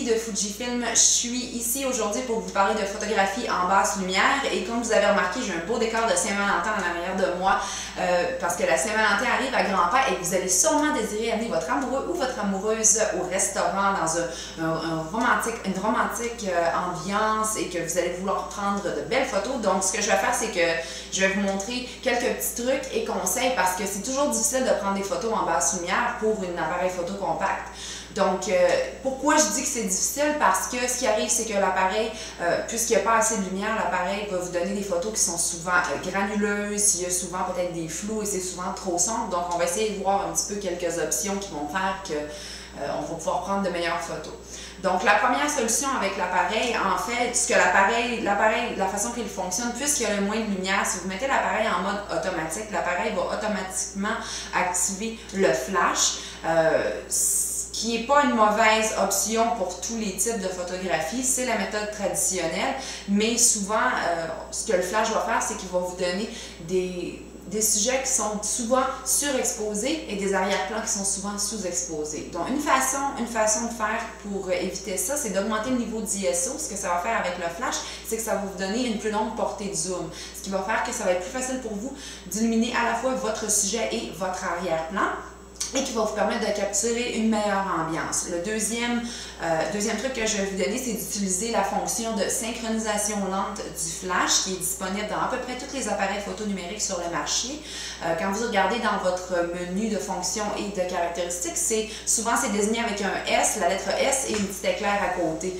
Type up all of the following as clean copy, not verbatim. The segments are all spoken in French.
de Fujifilm. Je suis ici aujourd'hui pour vous parler de photographie en basse lumière et comme vous avez remarqué, j'ai un beau décor de Saint-Valentin en arrière de moi parce que la Saint-Valentin arrive à grands pas et vous allez sûrement désirer amener votre amoureux ou votre amoureuse au restaurant dans une romantique ambiance et que vous allez vouloir prendre de belles photos. Donc ce que je vais faire, c'est que je vais vous montrer quelques petits trucs et conseils parce que c'est toujours difficile de prendre des photos en basse lumière pour un appareil photo compact. Donc, pourquoi je dis que c'est difficile? Parce que ce qui arrive, c'est que l'appareil, puisqu'il n'y a pas assez de lumière, l'appareil va vous donner des photos qui sont souvent granuleuses, il y a souvent peut-être des flous et c'est souvent trop sombre. Donc, on va essayer de voir un petit peu quelques options qui vont faire qu'on va pouvoir prendre de meilleures photos. Donc, la première solution avec l'appareil, en fait, ce que l'appareil, la façon qu'il fonctionne, puisqu'il y a le moins de lumière, si vous mettez l'appareil en mode automatique, l'appareil va automatiquement activer le flash. Qui n'est pas une mauvaise option pour tous les types de photographie, c'est la méthode traditionnelle, mais souvent, ce que le flash va faire, c'est qu'il va vous donner des sujets qui sont souvent surexposés et des arrière-plans qui sont souvent sous-exposés. Donc, une façon de faire pour éviter ça, c'est d'augmenter le niveau d'ISO. Ce que ça va faire avec le flash, c'est que ça va vous donner une plus longue portée de zoom, ce qui va faire que ça va être plus facile pour vous d'illuminer à la fois votre sujet et votre arrière-plan, et qui va vous permettre de capturer une meilleure ambiance. Le deuxième truc que je vais vous donner, c'est d'utiliser la fonction de synchronisation lente du flash qui est disponible dans à peu près tous les appareils photo numériques sur le marché. Quand vous regardez dans votre menu de fonctions et de caractéristiques, souvent c'est désigné avec un S, la lettre S et une petite éclair à côté.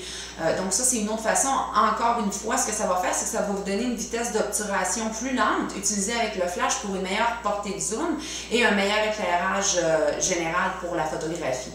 Donc ça, c'est une autre façon. Encore une fois, ce que ça va faire, c'est que ça va vous donner une vitesse d'obturation plus lente, utilisée avec le flash pour une meilleure portée de zoom et un meilleur éclairage général pour la photographie.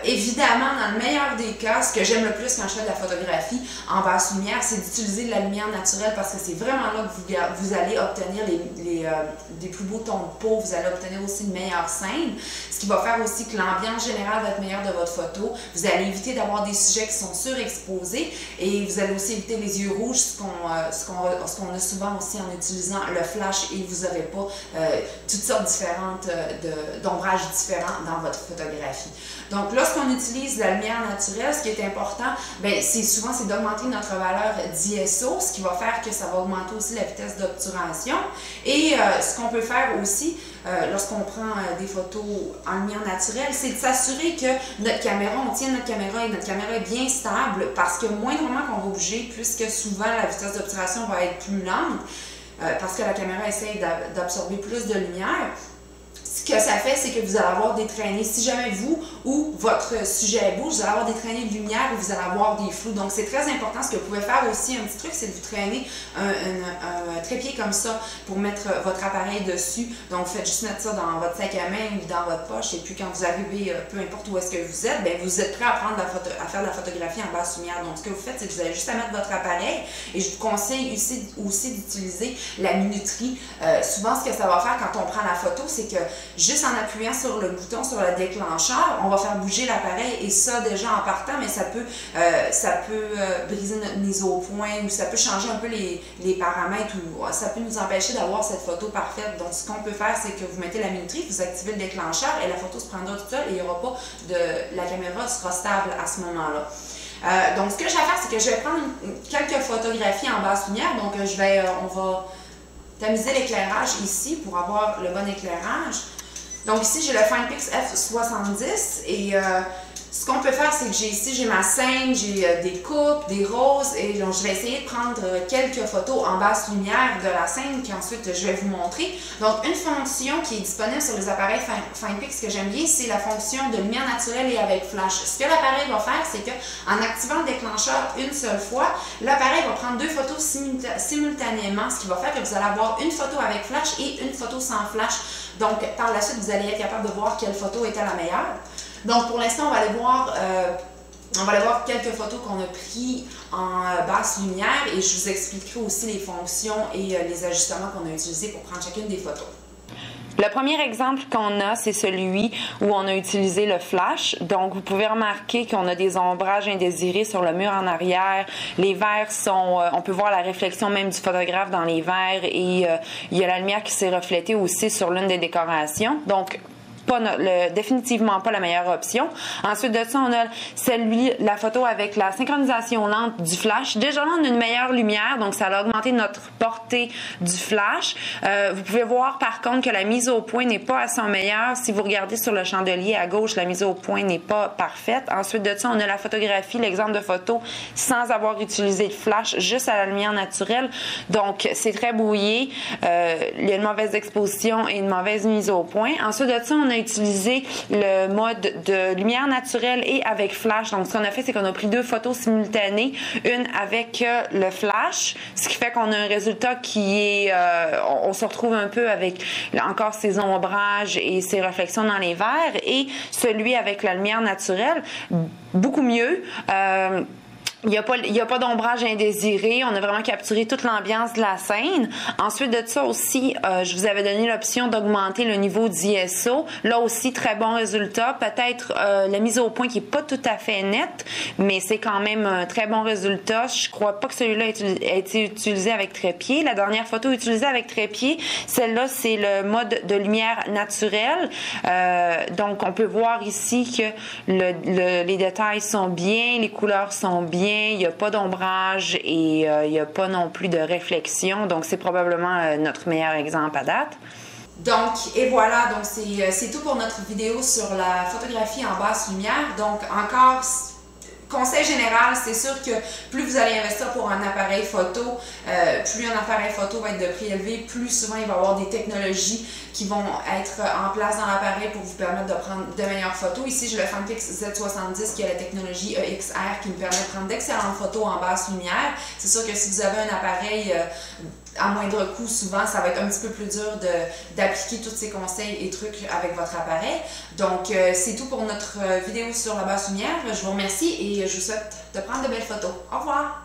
Évidemment, dans le meilleur des cas, ce que j'aime le plus quand je fais de la photographie en basse lumière, c'est d'utiliser de la lumière naturelle parce que c'est vraiment là que vous allez obtenir des plus beaux tons de peau, vous allez obtenir aussi une meilleure scène, ce qui va faire aussi que l'ambiance générale va être meilleure de votre photo. Vous allez éviter d'avoir des sujets qui sont surexposés et vous allez aussi éviter les yeux rouges, ce qu'on a souvent aussi en utilisant le flash et vous n'aurez pas toutes sortes différentes d'ombrages différents dans votre photographie. Donc, lorsqu'on utilise la lumière naturelle, ce qui est important, c'est d'augmenter notre valeur d'ISO, ce qui va faire que ça va augmenter aussi la vitesse d'obturation. Et ce qu'on peut faire aussi, lorsqu'on prend des photos en lumière naturelle, c'est de s'assurer que notre caméra, on tient notre caméra et notre caméra est bien stable parce que moindrement qu'on va bouger, puisque souvent la vitesse d'obturation va être plus lente, parce que la caméra essaie d'absorber plus de lumière. Ce que ça fait, c'est que vous allez avoir des traînées. Si jamais vous ou votre sujet bouge, vous allez avoir des traînées de lumière ou vous allez avoir des flous. Donc, c'est très important. Ce que vous pouvez faire aussi, un petit truc, c'est de vous traîner un trépied comme ça pour mettre votre appareil dessus. Donc, faites juste mettre ça dans votre sac à main ou dans votre poche. Et puis, quand vous arrivez, peu importe où est-ce que vous êtes, vous êtes prêt à faire de la photographie en basse lumière. Donc, ce que vous faites, c'est que vous avez juste à mettre votre appareil. Et je vous conseille aussi d'utiliser la minuterie. Souvent, ce que ça va faire quand on prend la photo, c'est que juste en appuyant sur le bouton, sur le déclencheur, on va faire bouger l'appareil et ça déjà en partant, mais ça peut briser notre mise au point ou ça peut changer un peu les paramètres ou ça peut nous empêcher d'avoir cette photo parfaite. Donc, ce qu'on peut faire, c'est que vous mettez la minuterie, vous activez le déclencheur et la photo se prendra toute seule et il n'y aura pas la caméra sera stable à ce moment-là. Donc, ce que je vais faire, c'est que je vais prendre quelques photographies en basse lumière. Donc, on va tamiser l'éclairage ici pour avoir le bon éclairage. Donc ici, j'ai le Finepix F70 et ce qu'on peut faire, c'est que j'ai ma scène, j'ai des coupes, des roses et donc je vais essayer de prendre quelques photos en basse lumière de la scène qu'ensuite je vais vous montrer. Donc une fonction qui est disponible sur les appareils Finepix que j'aime bien, c'est la fonction de lumière naturelle et avec flash. Ce que l'appareil va faire, c'est qu'en activant le déclencheur une seule fois, l'appareil va prendre deux photos simultanément, ce qui va faire que vous allez avoir une photo avec flash et une photo sans flash. Donc, par la suite, vous allez être capable de voir quelle photo était la meilleure. Donc, pour l'instant, on va aller voir quelques photos qu'on a prises en basse lumière et je vous expliquerai aussi les fonctions et les ajustements qu'on a utilisés pour prendre chacune des photos. Le premier exemple qu'on a, c'est celui où on a utilisé le flash. Donc, vous pouvez remarquer qu'on a des ombrages indésirés sur le mur en arrière. Les verres sont... on peut voir la réflexion même du photographe dans les verres et il y a la lumière qui s'est reflétée aussi sur l'une des décorations. Donc, définitivement pas la meilleure option. Ensuite de ça, on a la photo avec la synchronisation lente du flash. Déjà là, on a une meilleure lumière, donc ça a augmenté notre portée du flash. Vous pouvez voir par contre que la mise au point n'est pas à son meilleur. Si vous regardez sur le chandelier à gauche, la mise au point n'est pas parfaite. Ensuite de ça, on a la photographie, l'exemple de photo sans avoir utilisé de flash, juste à la lumière naturelle. Donc, c'est très brouillé. Il y a une mauvaise exposition et une mauvaise mise au point. Ensuite de ça, on a utilisé le mode de lumière naturelle et avec flash. Donc, ce qu'on a fait, c'est qu'on a pris 2 photos simultanées, une avec le flash, ce qui fait qu'on a un résultat qui est... on se retrouve un peu avec encore ces ombrages et ces réflexions dans les verres, et celui avec la lumière naturelle, beaucoup mieux. Il n'y a pas d'ombrage indésiré. On a vraiment capturé toute l'ambiance de la scène. Ensuite de ça aussi, je vous avais donné l'option d'augmenter le niveau d'ISO. Là aussi, très bon résultat. Peut-être la mise au point qui n'est pas tout à fait nette, mais c'est quand même un très bon résultat. Je crois pas que celui-là a été utilisé avec trépied. La dernière photo utilisée avec trépied, celle-là, c'est le mode de lumière naturelle. Donc, on peut voir ici que les détails sont bien, les couleurs sont bien. Il n'y a pas d'ombrage et il n'y a pas non plus de réflexion. Donc, c'est probablement notre meilleur exemple à date. Donc, et voilà, donc c'est tout pour notre vidéo sur la photographie en basse lumière. Donc, encore... Conseil général, c'est sûr que plus vous allez investir pour un appareil photo, plus un appareil photo va être de prix élevé, plus souvent il va y avoir des technologies qui vont être en place dans l'appareil pour vous permettre de prendre de meilleures photos. Ici, j'ai le Phanpix Z70 qui a la technologie EXR qui nous permet de prendre d'excellentes photos en basse lumière. C'est sûr que si vous avez un appareil à moindre coût, souvent, ça va être un petit peu plus dur d'appliquer tous ces conseils et trucs avec votre appareil. Donc, c'est tout pour notre vidéo sur la basse lumière. Je vous remercie et je vous souhaite de prendre de belles photos. Au revoir!